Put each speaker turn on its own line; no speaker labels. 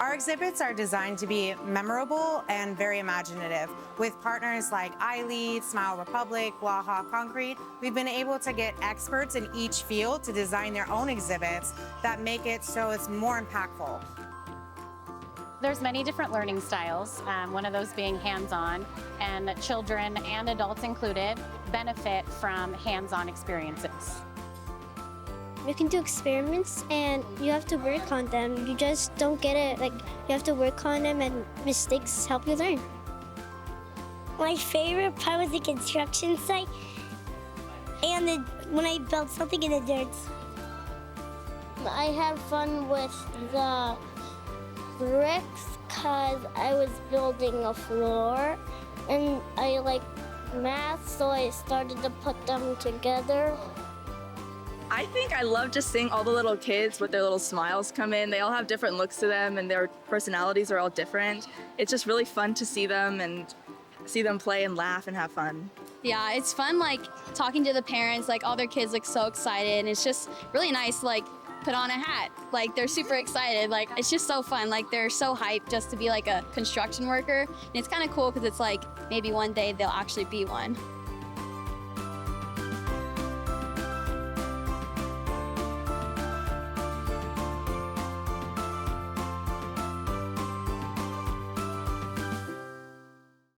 Our exhibits are designed to be memorable and very imaginative. With partners like iLead, Smile Republic, Waha Concrete, we've been able to get experts in each field to design their own exhibits that make it so it's more impactful.
There's many different learning styles, one of those being hands-on, and children and adults included benefit from hands-on experiences.
You can do experiments and you have to work on them. You just don't get it, like you have to work on them and mistakes help you learn. My favorite part was the construction site and when I built something in the dirt. I had fun with the bricks because I was building a floor and I like math, so I started to put them together.
I think I love just seeing all the little kids with their little smiles come in. They all have different looks to them and their personalities are all different. It's just really fun to see them and see them play and laugh and have fun.
Yeah, it's fun like talking to the parents, like all their kids look so excited and it's just really nice to like put on a hat. Like they're super excited. Like it's just so fun. Like they're so hyped just to be like a construction worker. And it's kind of cool because it's like maybe one day they'll actually be one.